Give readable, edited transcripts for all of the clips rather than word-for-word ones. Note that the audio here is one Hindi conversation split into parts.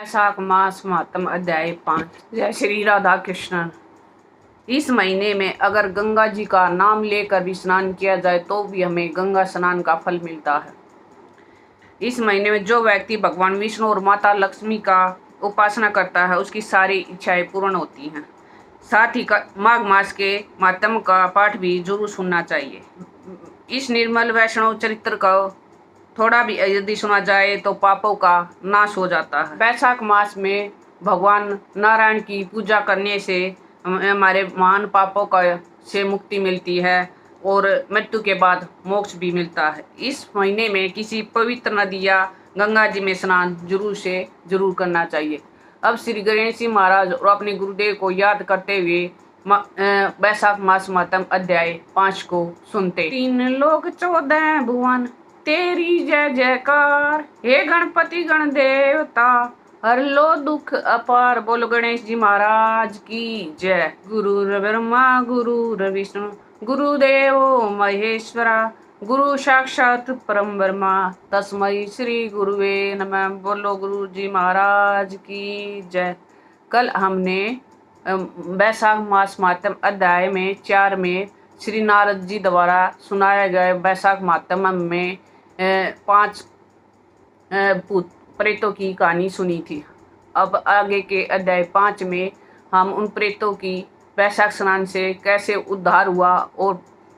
वैशाख मास महात्म अध्याय 5। जय श्री राधा कृष्ण। इस महीने में अगर गंगा जी का नाम लेकर भी स्नान किया जाए तो भी हमें गंगा स्नान का फल मिलता है। इस महीने में जो व्यक्ति भगवान विष्णु और माता लक्ष्मी का उपासना करता है उसकी सारी इच्छाएं पूर्ण होती हैं। साथ ही माघ मास के महात्म का पाठ भी जरूर सुनना चाहिए। इस निर्मल वैष्णव चरित्र का थोड़ा भी यदि सुना जाए तो पापों का नाश हो जाता है। वैशाख मास में भगवान नारायण की पूजा करने से हमारे महान पापों का से मुक्ति मिलती है और मृत्यु के बाद मोक्ष भी मिलता है। इस महीने में किसी पवित्र नदी या गंगा जी में स्नान जरूर करना चाहिए। अब श्री गणेश जी महाराज और अपने गुरुदेव को याद करते हुए वैशाख मास महात्म अध्याय 5 को सुनते। 3 लोक 14 भुवन तेरी जय जयकार, हे गणपति गण देवता हर लो दुख अपार। बोलो गणेश जी महाराज की जय। गुरु ब्रह्मा गुरु विष्णु गुरुदेव महेश्वरा, गुरु साक्षात परम ब्रह्मा तस्मै श्री गुरुवे नमः। बोलो गुरु जी महाराज की जय। कल हमने वैशाख मास महात्म अध्याय में 4 में श्री नारद जी द्वारा सुनाया गया वैशाख महात्म में 5 भूत प्रेतों की कहानी सुनी थी। अब आगे के अध्याय 5 में हम उन प्रेतों की वैशाख स्नान से कैसे उद्धार हुआ और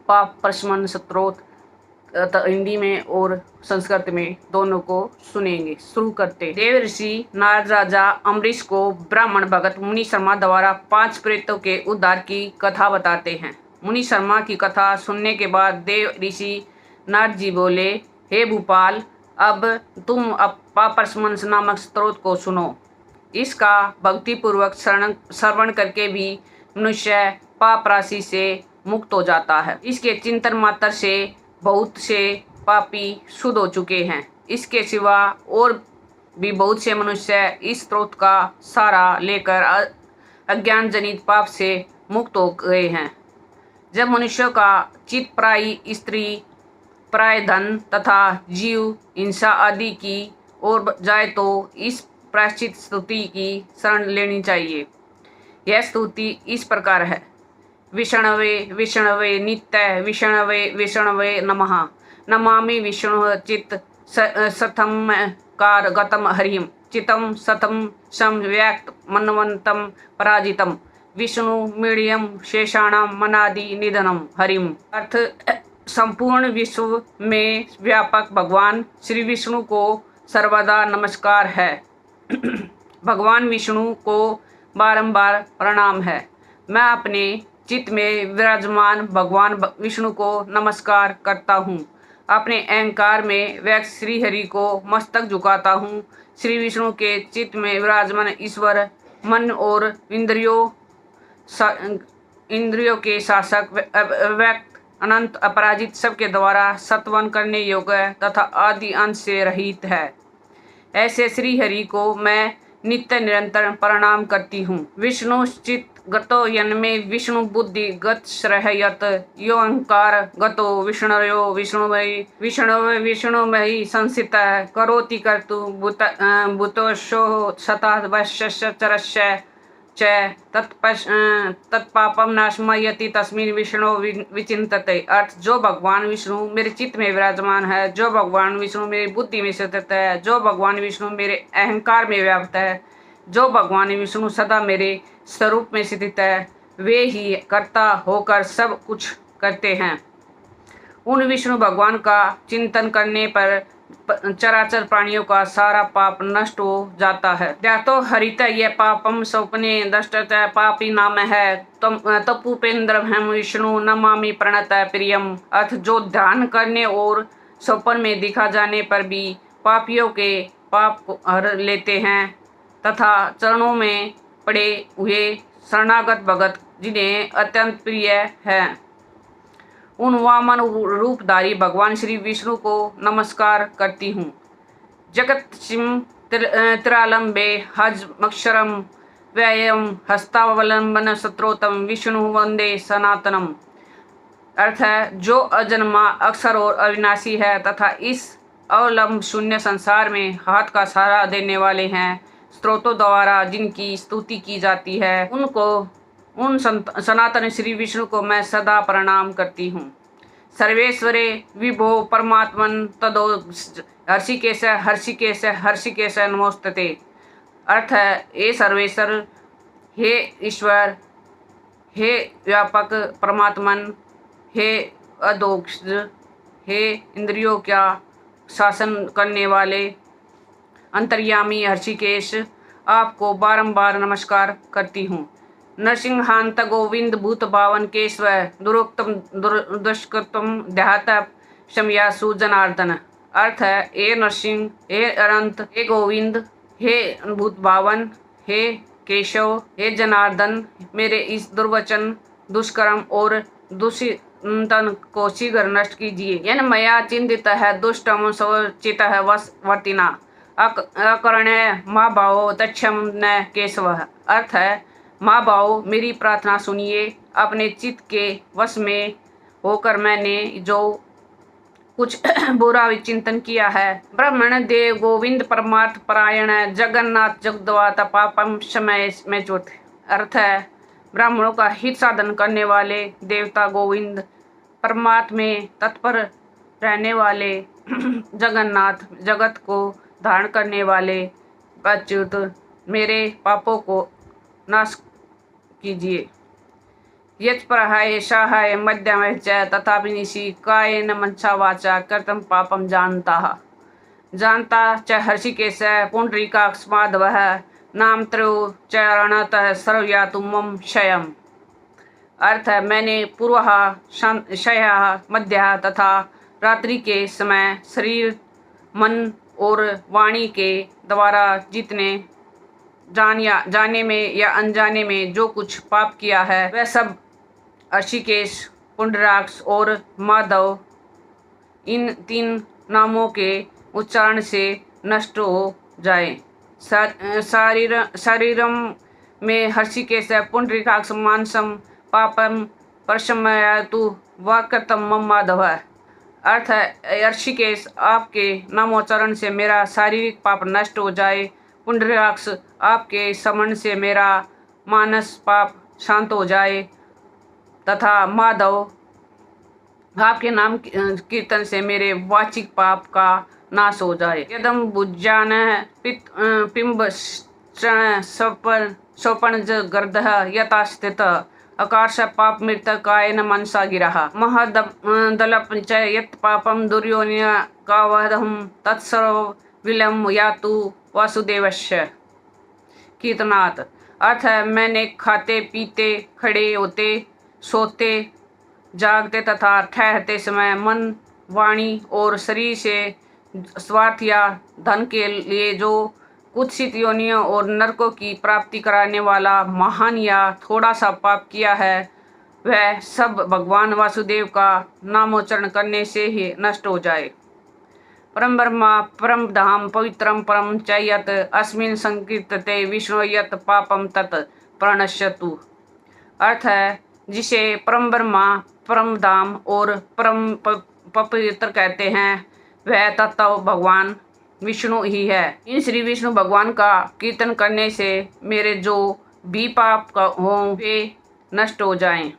पाप प्रशमन स्तोत्र हिंदी में और संस्कृत में दोनों को सुनेंगे। शुरू करते। देव ऋषि नारद राजा अम्बरीश को ब्राह्मण भगत मुनि शर्मा द्वारा 5 प्रेतों के उद्धार की कथा बताते हैं। मुनि शर्मा की कथा सुनने के बाद देव ऋषि नारद जी बोले, हे भूपाल, अब तुम पाप प्रशमन नामक स्तोत्र को सुनो। इसका भक्तिपूर्वक श्रवण करके भी मनुष्य पाप राशि से मुक्त हो जाता है। इसके चिंतन मात्र से बहुत से पापी शुद्ध हो चुके हैं। इसके सिवा और भी बहुत से मनुष्य इस स्तोत्र का सहारा लेकर अज्ञान जनित पाप से मुक्त हो गए हैं। जब मनुष्यों का चित्त प्राय स्त्री, प्राय धन तथा जीव हिंसा आदि की ओर जाए तो इस प्रायश्चित स्तुति की शरण लेनी चाहिए। यह स्तुति इस प्रकार है। विष्णवे विष्णवे नित्य विष्णवे विष्णवे नमः, नमामि विष्णु चित सतम कार गतम हरिम, चितम सतम संव्यक्त मनवंतम पराजितम, विष्णु मीडियम शेषाणाम मनादि निधनम हरिम। अर्थ, संपूर्ण विश्व में व्यापक भगवान श्री विष्णु को सर्वदा नमस्कार है। भगवान विष्णु को बारंबार प्रणाम है। मैं अपने चित्त में विराजमान भगवान विष्णु को नमस्कार करता हूँ। अपने अहंकार में व्यक्त श्री हरि को मस्तक झुकाता हूँ। श्री विष्णु के चित्त में विराजमान ईश्वर मन और इंद्रियों के शासक व्यक्त अनंत अपराजित सबके द्वारा सत्वन करने योग्य तथा आदि अंश से रहित है। ऐसे श्री हरि को मैं नित्य निरंतर प्रणाम करती हूँ। विष्णु चित्त गतो यन्मे विष्णु बुद्धि गत श्रहयत, यो अहंकार गतो विष्णुयो विष्णुमयी विष्णुवे विष्णुमयी संस्थितः करोति कर्तु भूतोषो सता वश्य चरस्य च तत्पापम नाशमयति तस्मिन् विष्णु विचिंतते। अर्थ, जो भगवान विष्णु मेरे चित्त में विराजमान है, जो भगवान विष्णु मेरी बुद्धि में स्थित है, जो भगवान विष्णु मेरे अहंकार में व्याप्त है, जो भगवान विष्णु सदा मेरे स्वरूप में स्थित है, वे ही कर्ता होकर सब कुछ करते हैं। उन विष्णु भगवान का चिंतन करने पर चराचर प्राणियों का सारा पाप नष्ट हो जाता है। तो हरित ये पापम स्वप्ने दष्टत पापी नाम है तपुपेन्द्र हम विष्णु नमामि प्रणत प्रियम। अर्थ, जो ध्यान करने और स्वप्न में दिखा जाने पर भी पापियों के पाप को हर लेते हैं तथा चरणों में पड़े हुए शरणागत भगत जिन्हें अत्यंत प्रिय है, उन वामन रूपधारी भगवान श्री विष्णु को नमस्कार करती हूँ। जगत सिम त्रिलंबे हज मक्षरम व्ययम हस्तावलंबन स्तोत्रम विष्णु वंदे सनातनम। अर्थ है, जो अजन्मा अक्षर और अविनाशी है तथा इस अवलंब शून्य संसार में हाथ का सहारा देने वाले हैं, स्त्रोतों द्वारा जिनकी स्तुति की जाती है, उन सनातन श्री विष्णु को मैं सदा प्रणाम करती हूँ। सर्वेश्वरे विभो परमात्मन तदो हर्षिकेश हर्षिकेश हर्षिकेश नमोस्तुते। अर्थ है, हे सर्वेश्वर, हे ईश्वर, हे व्यापक परमात्मन, हे अदोक्ष, हे इंद्रियों का शासन करने वाले अंतर्यामी हर्षिकेश, आपको बारंबार नमस्कार करती हूँ। नरसिंहांत गोविंद भूत भावन केशव दुरोक्तम दुष्कृतम देहात क्षमयासु जनार्दन। अर्थ है, हे नरसिंह, हे अनंत, हे गोविंद, हे भूत भावन, हे केशव, हे जनार्दन, मेरे इस दुर्वचन, दुष्कर्म और दुष्चिंतन को शीघ्र नष्ट कीजिए। यन मया चिंतित है दुष्टम स्वचित है वर्तिना अकर्ण्य माँ भाव तक्षम न केशव। अर्थ है, माँ भाव, मेरी प्रार्थना सुनिए। अपने चित्त के वश में होकर मैंने जो कुछ बुरा विचिंतन किया है, ब्राह्मण देव गोविंद परमार्थ परायण जगन्नाथ जगद्वात पापम समय में चोट। अर्थ है, ब्राह्मणों का हित साधन करने वाले देवता गोविंद, परमात्मा में तत्पर रहने वाले जगन्नाथ, जगत को धारण करने वाले अच्युत, मेरे पापों को नाश कीजिए। यत्प्रहाय सहाय मध्यम च तथापि निशि कायेन मनसा वाचा कर्तम पापम जानता च हर्षिकेश पुंडरीकाक्ष माधवः नाम त्रयो चरणतः सर्वयातु मम शयम्। अर्थ है, मैंने पूर्वः शयः मध्य तथा रात्रि के समय शरीर, मन और वाणी के द्वारा जितने जाने में या अनजाने में जो कुछ पाप किया है, वह सब हर्षिकेश, पुंडराक्ष और माधव, इन 3 नामों के उच्चारण से नष्ट हो जाए। शरीरम में हर्षिकेश पुंडरीकाक्ष मानसम पापम परशमयातु वाक्यतम मम माधव। अर्थ है, हर्षिकेश, आपके नामोच्चारण से मेरा शारीरिक पाप नष्ट हो जाए। पुंडरीकाक्ष, आपके स्मरण से मेरा मानस पाप शांत हो जाए। तथा माधव, आपके नाम कीर्तन से मेरे वाचिक पाप का नाश हो जाए। यदम भुज्जान पिंब स्वपन गर्द यथा स्थित अकार्ष पाप मृत कायन मनसा गिरह महदलप च यत् पापम दुर्योनिय कावधम तत्सर्व विलम यातु वासुदेवस्य। कीर्तनात्। अर्थ है, मैंने खाते पीते, खड़े होते, सोते, जागते तथा ठहरते समय मन, वाणी और शरीर से स्वार्थ या धन के लिए जो कुत्सित योनियों और नरकों की प्राप्ति कराने वाला महान या थोड़ा सा पाप किया है, वह सब भगवान वासुदेव का नामोच्चारण करने से ही नष्ट हो जाए। परम ब्रह्मा परम धाम पवित्रम परम च यत् अस्मिन् संकीर्तते विष्णु यत् पापम तत् प्रणश्यतु। अर्थ है, जिसे परम ब्रह्मा, परम धाम और परम पवित्र कहते हैं, वह तत्व भगवान विष्णु ही है। इन श्री विष्णु भगवान का कीर्तन करने से मेरे जो भी पाप हों वे नष्ट हो जाएं।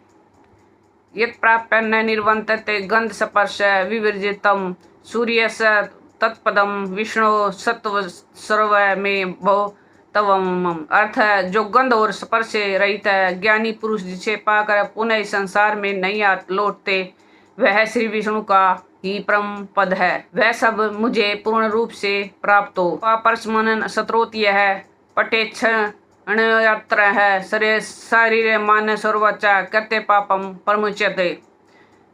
यत् प्राप्य न निर्वंतते गंध स्पर्श विवर्जितम सूर्य स तत्पदम विष्णु सत्व सर्व में भव तवम। अर्थ है, जो गंध और स्पर्श से रहित है, ज्ञानी पुरुष जिसे पाकर पुनः संसार में नहीं लौटते, वह श्री विष्णु का ही परम पद है। वह सब मुझे पूर्ण रूप से प्राप्त हो। पापस्मन स्त्रोत यह पटेच्छ अणयात्र है शरीर मान सर्वचा करते पापम परमुच्यते।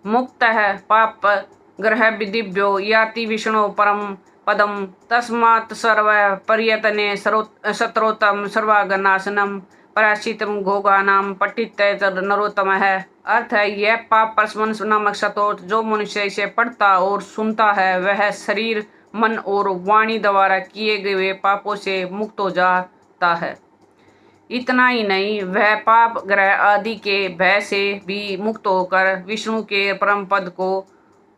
मुक्त है पाप ग्रह विदिभ्यो याति विष्णु परम पदम तस्मात् सर्व पर्यतने शत्रोतम सर्वागनाशनम पराचितम घोगानाम पठित नरोत्तम है। अर्थ है, यह पाप परस्मन नामक स्त्रोत जो मनुष्य इसे पढ़ता और सुनता है, वह शरीर, मन और वाणी द्वारा किए गए पापों से मुक्त हो जाता है। इतना ही नहीं, वह पाप ग्रह आदि के भय से भी मुक्त होकर विष्णु के परम पद को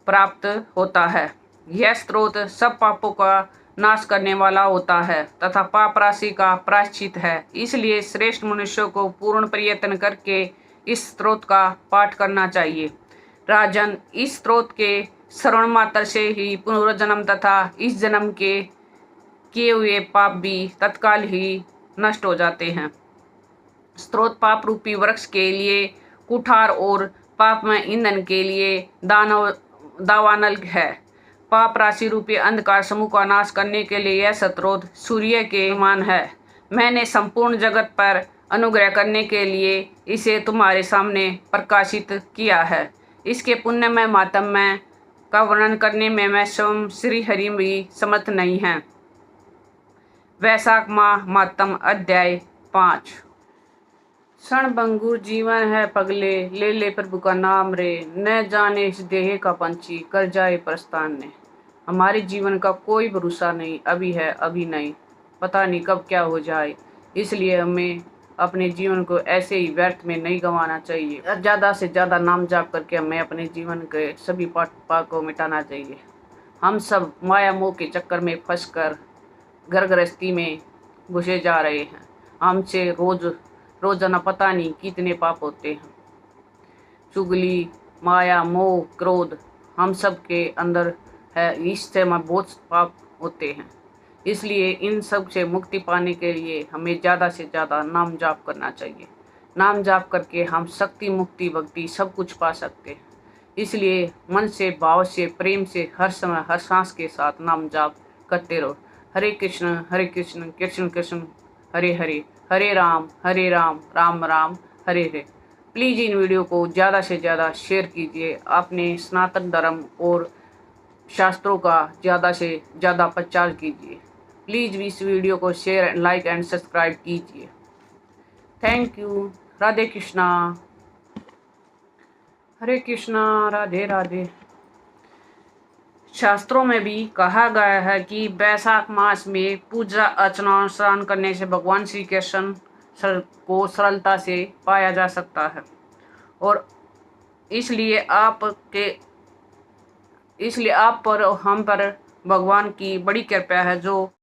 प्राप्त होता है। यह स्त्रोत सब पापों का नाश करने वाला होता है तथा पाप राशि का प्रायश्चित है। इसलिए श्रेष्ठ मनुष्यों को पूर्ण प्रयत्न करके इस स्त्रोत का पाठ करना चाहिए। राजन, इस स्त्रोत के श्रवण मात्र से ही पुनर्जन्म तथा इस जन्म के किए हुए पाप भी तत्काल ही नष्ट हो जाते हैं। स्त्रोत पाप रूपी वृक्ष के लिए कुठार और पाप में ईंधन के लिए दावानल है। पाप राशि रूपी अंधकार समूह का नाश करने के लिए यह स्त्रोत सूर्य के समान है। मैंने संपूर्ण जगत पर अनुग्रह करने के लिए इसे तुम्हारे सामने प्रकाशित किया है। इसके पुण्यमय मातम्य का वर्णन करने में मैं स्वयं श्री हरि भी समर्थ नहीं है। वैशाख माह मातम अध्याय 5। क्षणभंगुर जीवन है पगले, ले ले प्रभु का नाम रे, न जाने इस देह का पंछी कर जाए प्रस्थान ने। हमारे जीवन का कोई भरोसा नहीं, अभी है अभी नहीं, पता नहीं कब क्या हो जाए। इसलिए हमें अपने जीवन को ऐसे ही व्यर्थ में नहीं गंवाना चाहिए। ज़्यादा से ज़्यादा नाम जाप करके हमें अपने जीवन के सभी पाप को मिटाना चाहिए। हम सब माया मोह के चक्कर में फंसकर घर गृहस्थी में घुसे जा रहे हैं। हमसे रोजाना पता नहीं कितने पाप होते हैं। चुगली, माया, मोह, क्रोध हम सब के अंदर है। इससे हमें बहुत पाप होते हैं। इसलिए इन सब से मुक्ति पाने के लिए हमें ज़्यादा से ज़्यादा नाम जाप करना चाहिए। नाम जाप करके हम शक्ति, मुक्ति, भक्ति सब कुछ पा सकते हैं। इसलिए मन से, भाव से, प्रेम से हर समय हर सांस के साथ नाम जाप करते रहो। हरे कृष्ण कृष्ण कृष्ण हरे हरे, हरे Ram Ram Ram Hare Hare. Please in video को ज़्यादा से ज़्यादा शेयर कीजिए। आपने सनातन धर्म और शास्त्रों का ज़्यादा से ज़्यादा प्रचार कीजिए। प्लीज़ इस वीडियो को शेयर, लाइक एंड सब्सक्राइब कीजिए। Thank you. राधे कृष्णा, हरे कृष्णा, राधे राधे। शास्त्रों में भी कहा गया है कि वैशाख मास में पूजा अर्चना अनुष्ठान करने से भगवान श्री कृष्ण को सरलता से पाया जा सकता है। और इसलिए आप पर हम पर भगवान की बड़ी कृपा है जो